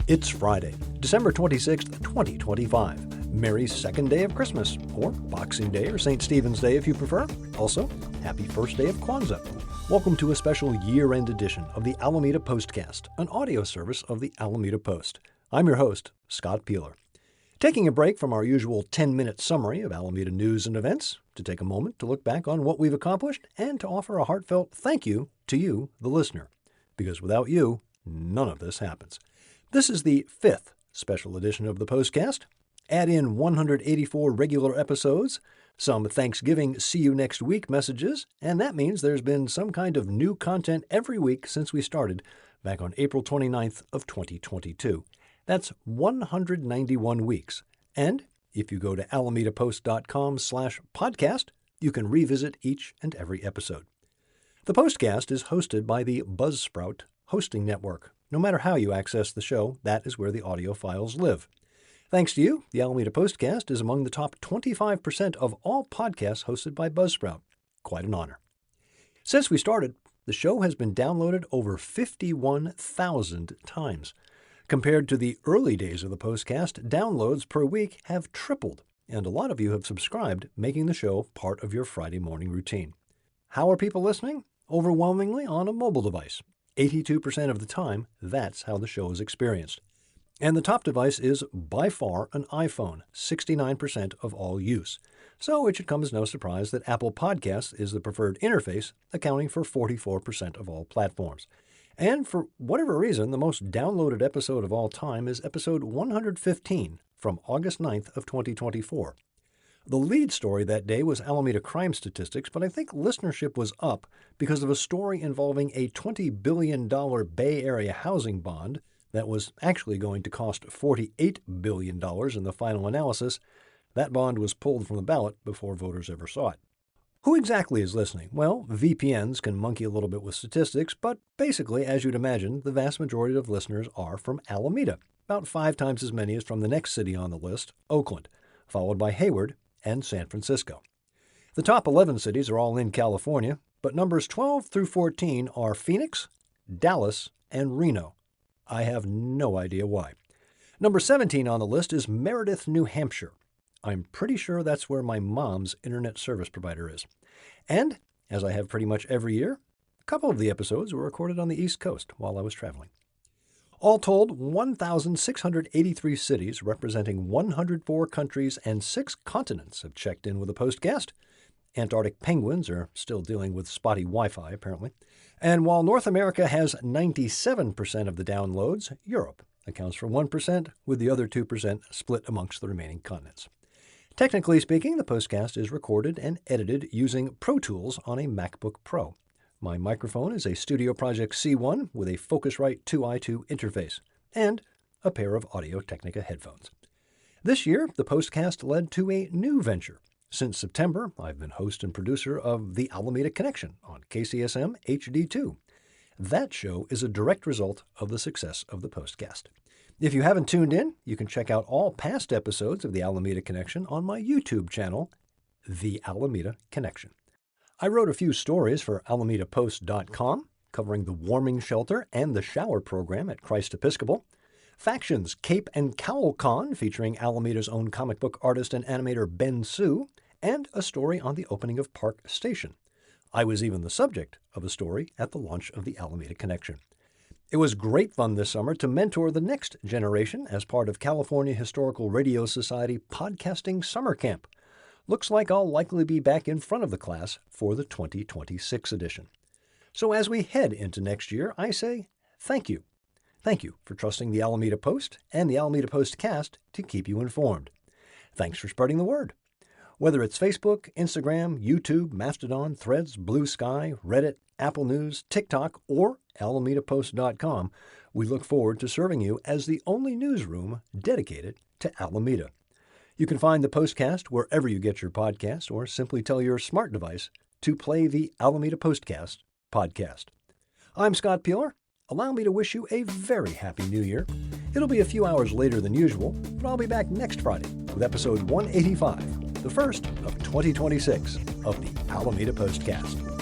It's Friday, December 26th, 2025. Merry second day of Christmas, or Boxing Day, or St. Stephen's Day if you prefer. Also, happy first day of Kwanzaa. Welcome to a special year-end edition of the Alameda Postcast, an audio service of the Alameda Post. I'm your host, Scott Peeler. Taking a break from our usual 10-minute summary of Alameda news and events to take a moment to look back on what we've accomplished and to offer a heartfelt thank you to you, the listener. Because without you, none of this happens. This is the 5th special edition of the Postcast. Add in 184 regular episodes, some Thanksgiving see you next week messages, and that means there's been some kind of new content every week since we started back on April 29th of 2022. That's 191 weeks. And if you go to alamedapost.com/podcast, you can revisit each and every episode. The Postcast is hosted by the Buzzsprout hosting network. No matter how you access the show, that is where the audio files live. Thanks to you, the Alameda Postcast is among the top 25% of all podcasts hosted by Buzzsprout. Quite an honor. Since we started, the show has been downloaded over 51,000 times. Compared to the early days of the Postcast, downloads per week have tripled, and a lot of you have subscribed, making the show part of your Friday morning routine. How are people listening? Overwhelmingly on a mobile device. 82% of the time, that's how the show is experienced. And the top device is by far an iPhone, 69% of all use. So it should come as no surprise that Apple Podcasts is the preferred interface, accounting for 44% of all platforms. And for whatever reason, the most downloaded episode of all time is episode 115 from August 9th of 2024. The lead story that day was Alameda crime statistics, but I think listenership was up because of a story involving a $20 billion Bay Area housing bond that was actually going to cost $48 billion in the final analysis. That bond was pulled from the ballot before voters ever saw it. Who exactly is listening? Well, VPNs can monkey a little bit with statistics, but basically, as you'd imagine, the vast majority of listeners are from Alameda, about 5 times as many as from the next city on the list, Oakland, followed by Hayward and San Francisco. The top 11 cities are all in California, but numbers 12 through 14 are Phoenix, Dallas, and Reno. I have no idea why. Number 17 on the list is Meredith, New Hampshire. I'm pretty sure that's where my mom's internet service provider is. And, as I have pretty much every year, a couple of the episodes were recorded on the East Coast while I was traveling. All told, 1,683 cities representing 104 countries and 6 continents have checked in with the Postcast. Antarctic penguins are still dealing with spotty Wi-Fi, apparently. And while North America has 97% of the downloads, Europe accounts for 1%, with the other 2% split amongst the remaining continents. Technically speaking, the Postcast is recorded and edited using Pro Tools on a MacBook Pro. My microphone is a Studio Project C1 with a Focusrite 2i2 interface and a pair of Audio-Technica headphones. This year, the Postcast led to a new venture. Since September, I've been host and producer of The Alameda Connection on KCSM HD2. That show is a direct result of the success of the Postcast. If you haven't tuned in, you can check out all past episodes of The Alameda Connection on my YouTube channel, The Alameda Connection. I wrote a few stories for AlamedaPost.com, covering the warming shelter and the shower program at Christ Episcopal, Factions Cape and Cowl Con featuring Alameda's own comic book artist and animator Ben Sue, and a story on the opening of Park Station. I was even the subject of a story at the launch of the Alameda Connection. It was great fun this summer to mentor the next generation as part of California Historical Radio Society Podcasting Summer Camp. Looks like I'll likely be back in front of the class for the 2026 edition. So as we head into next year, I say thank you. Thank you for trusting the Alameda Post and the Alameda Postcast to keep you informed. Thanks for spreading the word. Whether it's Facebook, Instagram, YouTube, Mastodon, Threads, Blue Sky, Reddit, Apple News, TikTok, or AlamedaPost.com, we look forward to serving you as the only newsroom dedicated to Alameda. You can find the Postcast wherever you get your podcasts, or simply tell your smart device to play the Alameda Postcast podcast. I'm Scott Peeler. Allow me to wish you a very happy New Year. It'll be a few hours later than usual, but I'll be back next Friday with episode 185, the first of 2026 of the Alameda Postcast.